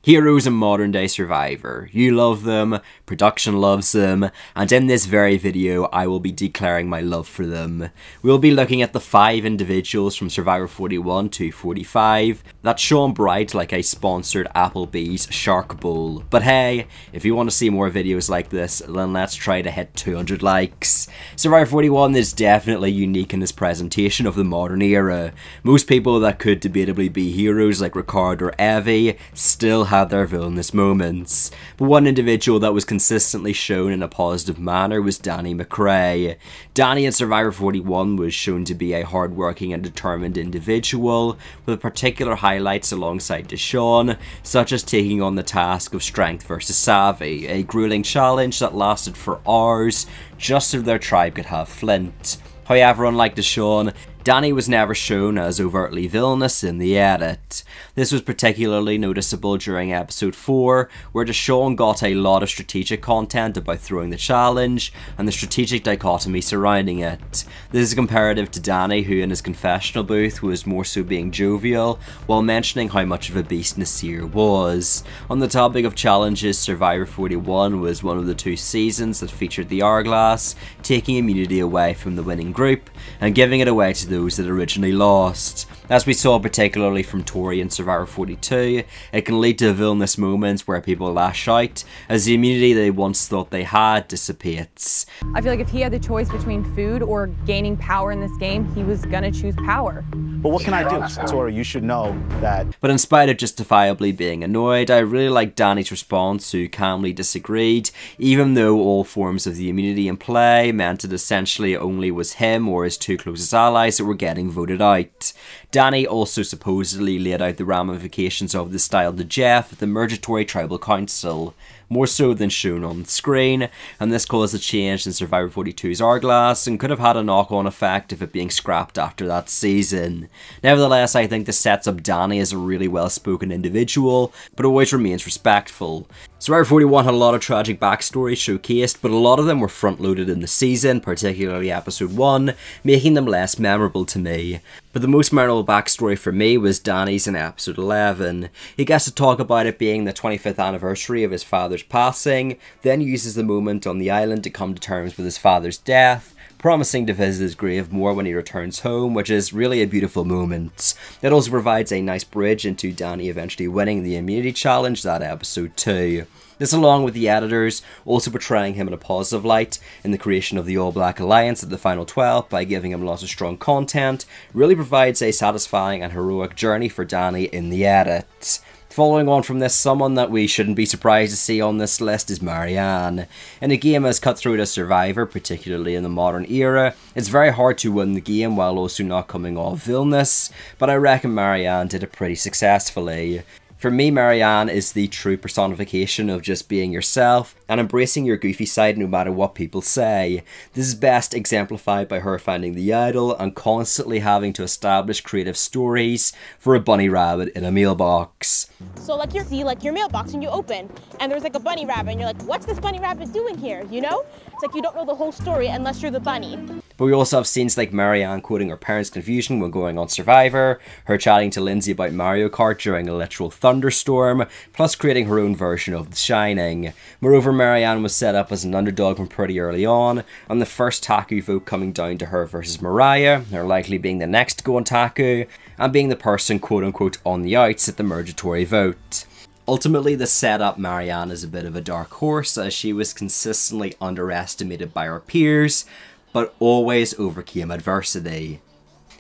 Heroes in modern day Survivor. You love them, production loves them, and in this very video I will be declaring my love for them. We'll be looking at the 5 individuals from Survivor 41 to 45 that shone bright like a sponsored Applebee's Shark Bowl. But hey, if you want to see more videos like this, then let's try to hit 200 likes. Survivor 41 is definitely unique in its presentation of the modern era. Most people that could debatably be heroes like Ricard or Evie still had their villainous moments, but one individual that was consistently shown in a positive manner was Danny McCray. Danny in Survivor 41 was shown to be a hardworking and determined individual, with particular highlights alongside Deshawn, such as taking on the task of Strength versus Savvy, a grueling challenge that lasted for hours just so their tribe could have Flint. However, unlike Deshawn, Danny was never shown as overtly villainous in the edit. This was particularly noticeable during episode 4, where Deshawn got a lot of strategic content about throwing the challenge, and the strategic dichotomy surrounding it. This is comparative to Danny, who in his confessional booth was more so being jovial, while mentioning how much of a beast Nasir was. On the topic of challenges, Survivor 41 was one of the 2 seasons that featured the hourglass, taking immunity away from the winning group, and giving it away to those that originally lost. As we saw particularly from Tori in Survivor 42, it can lead to villainous moments where people lash out as the immunity they once thought they had dissipates. I feel like if he had the choice between food or gaining power in this game, he was gonna choose power. But what can I do? Tori, you should know that. But in spite of justifiably being annoyed, I really liked Danny's response, who calmly disagreed, even though all forms of the immunity in play meant it essentially only was him or his 2 closest allies that were getting voted out. Danny also supposedly laid out the ramifications of this style to Jeff at the Mergatory Tribal Council, more so than shown on the screen, and this caused a change in Survivor 42's hourglass and could have had a knock-on effect of it being scrapped after that season. Nevertheless, I think this sets up Danny as a really well-spoken individual, but always remains respectful. Survivor 41 had a lot of tragic backstories showcased, but a lot of them were front-loaded in the season, particularly episode 1, making them less memorable to me. But the most memorable backstory for me was Danny's in episode 11. He gets to talk about it being the 25th anniversary of his father's passing, then uses the moment on the island to come to terms with his father's death, promising to visit his grave more when he returns home, which is really a beautiful moment. It also provides a nice bridge into Danny eventually winning the immunity challenge that episode 2. This, along with the editors also portraying him in a positive light in the creation of the All Black Alliance at the final 12 by giving him lots of strong content, really provides a satisfying and heroic journey for Danny in the edit. Following on from this, someone that we shouldn't be surprised to see on this list is Maryanne. In a game as cutthroat as Survivor, particularly in the modern era, it's very hard to win the game while also not coming off villainous, but I reckon Maryanne did it pretty successfully. For me, Maryanne is the true personification of just being yourself and embracing your goofy side no matter what people say. This is best exemplified by her finding the idol and constantly having to establish creative stories for a bunny rabbit in a mailbox. So like you see like your mailbox and you open and there's like a bunny rabbit and you're like, what's this bunny rabbit doing here, you know? It's like you don't know the whole story unless you're the bunny. But we also have scenes like Maryanne quoting her parents' confusion when going on Survivor, her chatting to Lindsay about Mario Kart during a literal thunderstorm, plus creating her own version of The Shining. Moreover, Maryanne was set up as an underdog from pretty early on, and the first Taku vote coming down to her versus Mariah, her likely being the next to go on Taku, and being the person quote-unquote on the outs at the Mergatory vote. Ultimately, this set up Maryanne as a bit of a dark horse, as she was consistently underestimated by her peers, but always overcame adversity.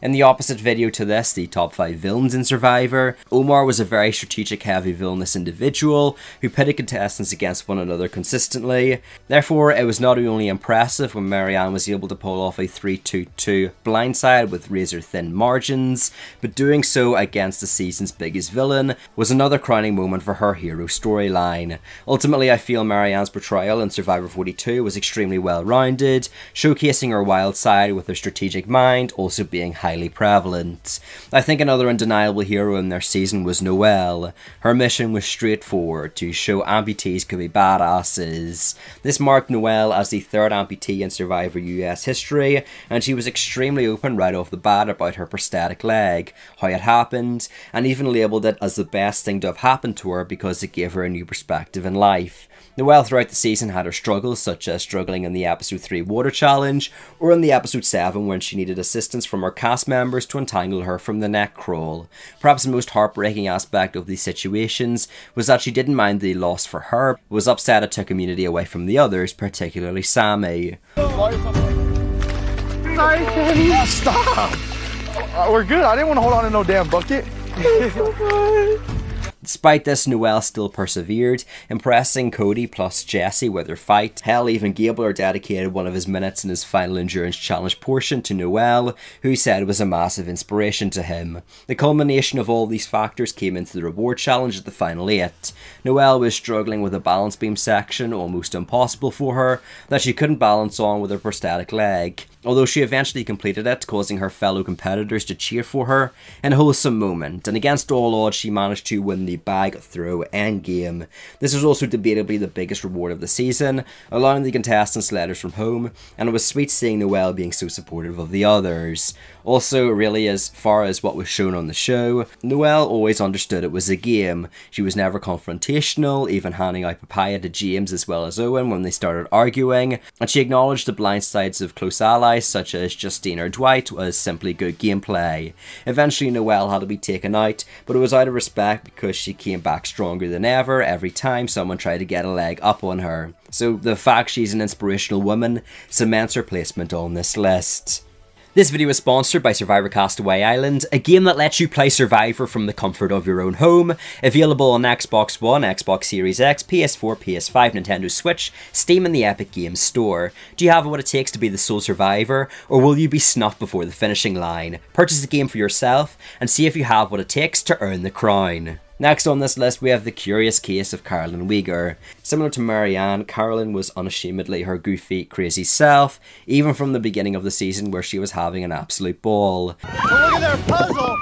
In the opposite video to this, the top 5 villains in Survivor, Omar was a very strategic heavy villainous individual who pitted contestants against one another consistently. Therefore, it was not only impressive when Maryanne was able to pull off a 3-2-2 blindside with razor thin margins, but doing so against the season's biggest villain was another crowning moment for her hero storyline. Ultimately, I feel Maryanne's portrayal in Survivor 42 was extremely well rounded, showcasing her wild side with her strategic mind also being highly prevalent. I think another undeniable hero in their season was Noelle. Her mission was straightforward, to show amputees could be badasses. This marked Noelle as the third amputee in Survivor US history, and she was extremely open right off the bat about her prosthetic leg, how it happened, and even labelled it as the best thing to have happened to her because it gave her a new perspective in life. Noelle throughout the season had her struggles, such as struggling in the episode 3 water challenge, or in the episode 7 when she needed assistance from her cast members to untangle her from the neck crawl. Perhaps the most heartbreaking aspect of these situations was that she didn't mind the loss for her, but was upset it took immunity away from the others, particularly Sammy. Sorry, Kenny. Stop! We're good. I didn't want to hold on to no damn bucket. Despite this, Noelle still persevered, impressing Cody plus Jesse with her fight. Hell, even Gable dedicated one of his minutes in his final endurance challenge portion to Noelle, who he said was a massive inspiration to him. The culmination of all these factors came into the reward challenge at the final 8. Noelle was struggling with a balance beam section, almost impossible for her, that she couldn't balance on with her prosthetic leg. Although she eventually completed it, causing her fellow competitors to cheer for her in a wholesome moment, and against all odds she managed to win the bag throw endgame. This was also debatably the biggest reward of the season, allowing the contestants letters from home, and it was sweet seeing Noelle being so supportive of the others. Also, really, as far as what was shown on the show, Noelle always understood it was a game. She was never confrontational, even handing out papaya to James as well as Owen when they started arguing, and she acknowledged the blind sides of close allies such as Justine or Dwight was simply good gameplay. Eventually Noelle had to be taken out, but it was out of respect because she came back stronger than ever every time someone tried to get a leg up on her. So the fact she's an inspirational woman cements her placement on this list. This video is sponsored by Survivor Castaway Island, a game that lets you play Survivor from the comfort of your own home. Available on Xbox One, Xbox Series X, PS4, PS5, Nintendo Switch, Steam and the Epic Games Store. Do you have what it takes to be the sole survivor, or will you be snuffed before the finishing line? Purchase the game for yourself, and see if you have what it takes to earn the crown. Next on this list we have the curious case of Carolyn Wiger. Similar to Maryanne, Carolyn was unashamedly her goofy, crazy self, even from the beginning of the season where she was having an absolute ball. Look at their puzzle!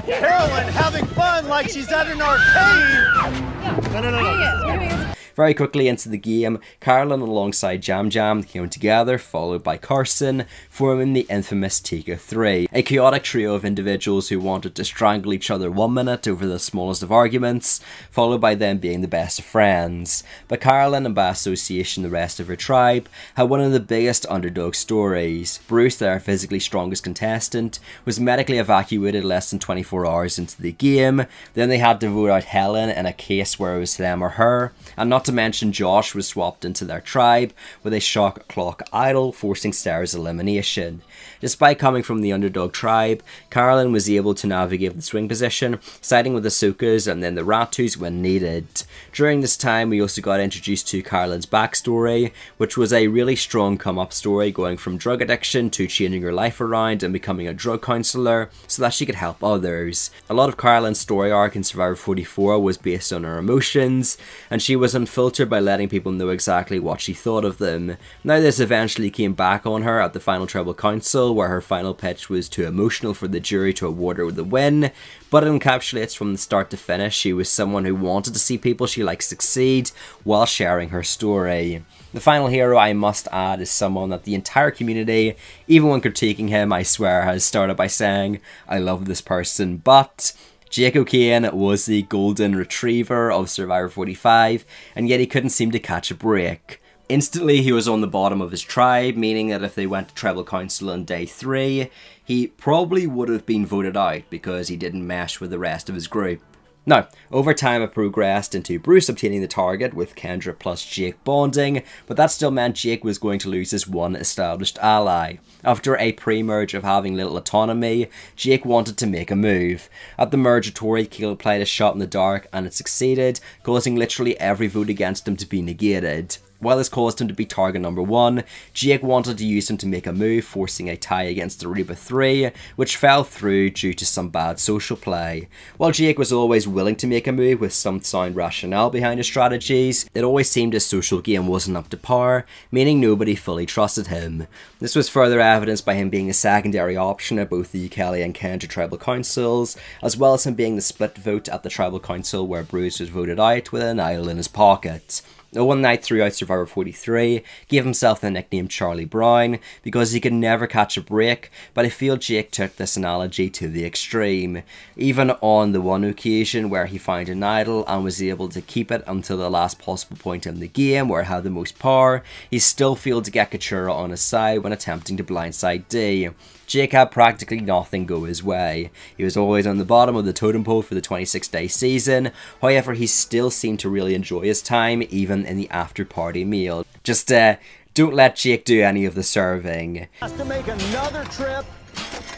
Carolyn having fun like she's at an arcade! No. Very quickly into the game, Carolyn alongside Jam Jam came together, followed by Carson, forming the infamous Tika 3, a chaotic trio of individuals who wanted to strangle each other 1 minute over the smallest of arguments, followed by them being the best of friends. But Carolyn, and by association the rest of her tribe, had one of the biggest underdog stories. Bruce, their physically strongest contestant, was medically evacuated less than 24 hours into the game. Then they had to vote out Helen in a case where it was them or her, and not to mention Josh was swapped into their tribe with a shock clock idol, forcing Sarah's elimination. Despite coming from the underdog tribe, Carolyn was able to navigate the swing position, siding with the Ahsokas and then the Ratus when needed. During this time we also got introduced to Carolyn's backstory, which was a really strong come-up story, going from drug addiction to changing her life around and becoming a drug counsellor so that she could help others. A lot of Carolyn's story arc in Survivor 44 was based on her emotions, and she was unfiltered by letting people know exactly what she thought of them. Now this eventually came back on her at the final Tribal Council, where her final pitch was too emotional for the jury to award her the win, but it encapsulates from the start to finish she was someone who wanted to see people she liked succeed while sharing her story. The final hero, I must add, is someone that the entire community, even when critiquing him, I swear, has started by saying, I love this person, but Jake O Kane was the golden retriever of Survivor 45, and yet he couldn't seem to catch a break. Instantly he was on the bottom of his tribe, meaning that if they went to Tribal Council on day 3, he probably would have been voted out because he didn't mesh with the rest of his group. Now, over time it progressed into Bruce obtaining the target with Kendra plus Jake bonding, but that still meant Jake was going to lose his one established ally. After a pre-merge of having little autonomy, Jake wanted to make a move. At the mergatory, Caleb played a shot in the dark and it succeeded, causing literally every vote against him to be negated. While this caused him to be target number 1, Jake wanted to use him to make a move, forcing a tie against Aruba 3, which fell through due to some bad social play. While Jake was always willing to make a move with some sound rationale behind his strategies, it always seemed his social game wasn't up to par, meaning nobody fully trusted him. This was further evidenced by him being a secondary option at both the Ukele and Kendra tribal councils, as well as him being the split vote at the tribal council where Bruce was voted out with an idol in his pocket. One night throughout Survivor 43, gave himself the nickname Charlie Brown because he could never catch a break, but I feel Jake took this analogy to the extreme. Even on the one occasion where he found an idol and was able to keep it until the last possible point in the game where it had the most power, he still failed to get Katurah on his side when attempting to blindside D. Jake had practically nothing go his way. He was always on the bottom of the totem pole for the 26-day season, however he still seemed to really enjoy his time even in the after party meal. Just don't let Jake do any of the serving. Has to make another trip.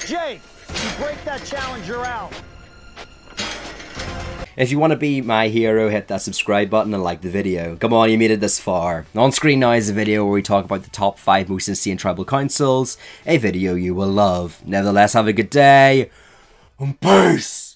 Jake, you break that challenge, you're out. If you want to be my hero, hit that subscribe button and like the video. Come on, you made it this far. On screen now is a video where we talk about the top 5 most insane tribal councils, a video you will love. Nevertheless, have a good day, and peace!